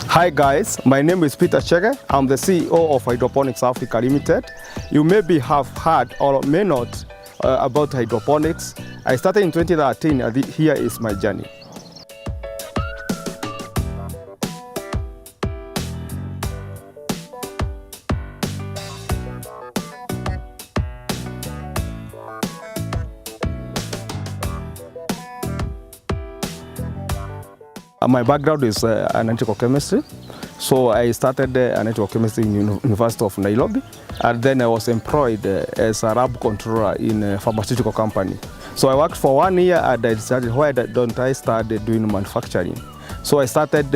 Hi guys, my name is Peter Chege. I'm the CEO of Hydroponics Africa Limited. You maybe have heard or may not about hydroponics. I started in 2013 and here is my journey. My background is analytical chemistry. So I started analytical chemistry in University of Nairobi, and then I was employed as a lab controller in a pharmaceutical company. So I worked for 1 year and I decided, why don't I start doing manufacturing? So I started,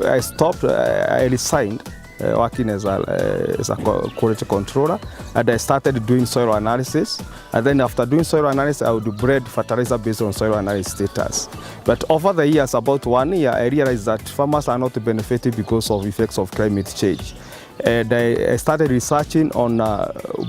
I stopped, I resigned working as a quality controller, and I started doing soil analysis. And then after doing soil analysis, I would breed fertilizer based on soil analysis status. But over the years, about 1 year, I realized that farmers are not benefiting because of effects of climate change. And I started researching on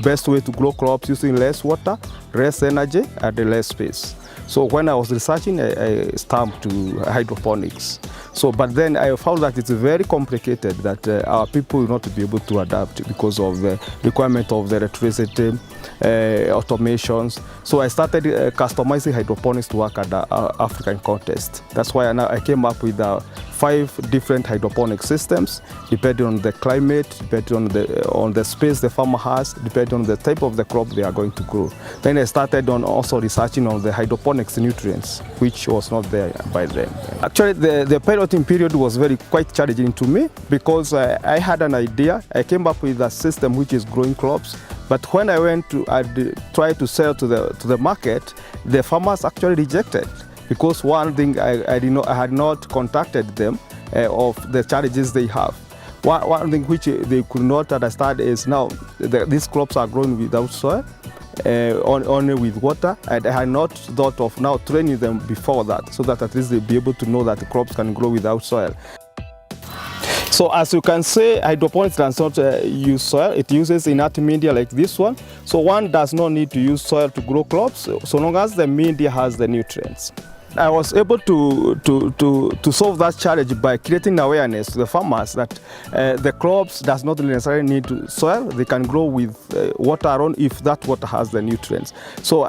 best way to grow crops using less water, less energy, and less space. So when I was researching, I stumbled to hydroponics. So, but then I found that it's very complicated, that our people will not be able to adapt because of the requirement of the electricity, automations. So I started customizing hydroponics to work at the African context. That's why I came up with 5 different hydroponic systems, depending on the climate, depending on the space the farmer has, depending on the type of the crop they are going to grow. Then I started on also researching on the hydroponics nutrients, which was not there by then. Actually, the piloting period was quite challenging to me because I had an idea. I came up with a system which is growing crops. But when I went to try to sell to the market, the farmers actually rejected, because one thing I had not contacted them of the challenges they have. One thing which they could not understand is now these crops are grown without soil, only with water, and I had not thought of now training them before that, so that at least they'll be able to know that the crops can grow without soil. So as you can see, hydroponics does not use soil. It uses inert media like this one. So one does not need to use soil to grow crops, so long as the media has the nutrients. I was able to solve that challenge by creating awareness to the farmers that the crops does not necessarily need soil. They can grow with water alone if that water has the nutrients. So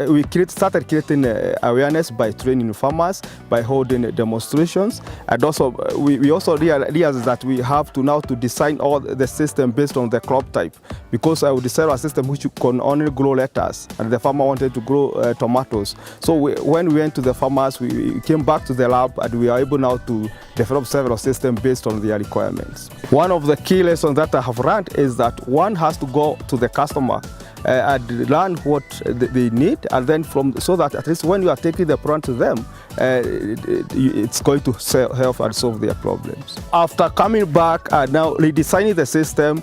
we started creating awareness by training farmers, by holding demonstrations, and also we also realized that we have to now design all the system based on the crop type, because I would design a system which can only grow lettuce, and the farmer wanted to grow tomatoes. So when we went to the farmers, we came back to the lab, and we are able now to develop several systems based on their requirements. One of the key lessons that I have learned is that one has to go to the customer and learn what they need, and then so that at least when you are taking the product to them, it's going to help and solve their problems. After coming back and now redesigning the system,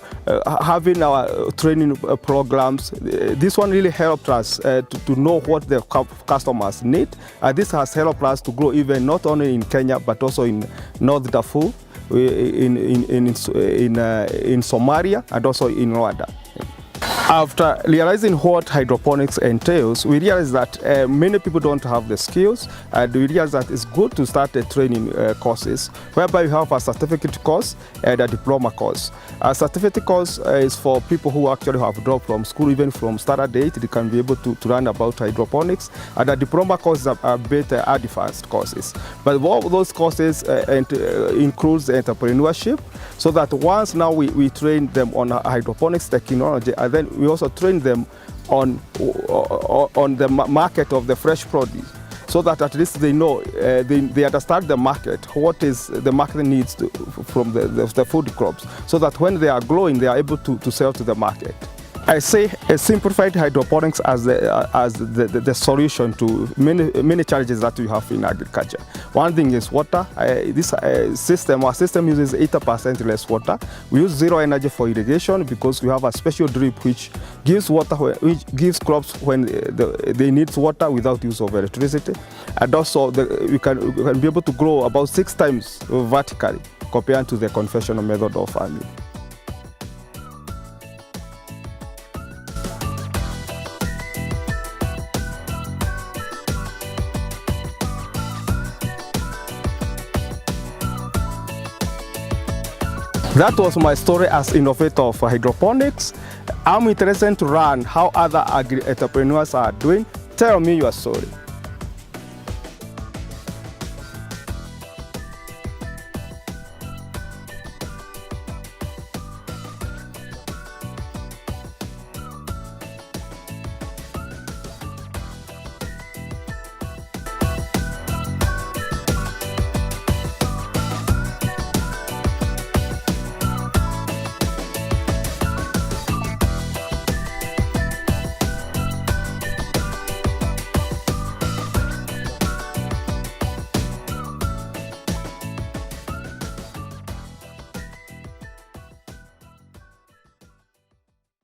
having our training programs, this one really helped us to know what the customers need. This has helped us to grow even not only in Kenya but also in North Darfur, in Somalia, and also in Rwanda. After realizing what hydroponics entails, we realized that many people don't have the skills, and we realized that it's good to start training courses, whereby we have a certificate course and a diploma course. A certificate course is for people who actually have dropped from school, even from standard 8, they can be able to learn about hydroponics, and a diploma course are better advanced courses. But all those courses includes entrepreneurship, so that once now we train them on hydroponics technology, and then we also train them on the market of the fresh produce, so that at least they know, they understand the market, what is the market needs from the food crops, so that when they are growing, they are able to sell to the market. I say a simplified hydroponics as the solution to many challenges that we have in agriculture. One thing is water. Our system uses 80% less water. We use zero energy for irrigation because we have a special drip which gives water, which gives crops when they need water without use of electricity. And also we can be able to grow about 6 times vertically compared to the conventional method of farming. That was my story as innovator of hydroponics. I'm interested to learn how other agri entrepreneurs are doing. Tell me your story.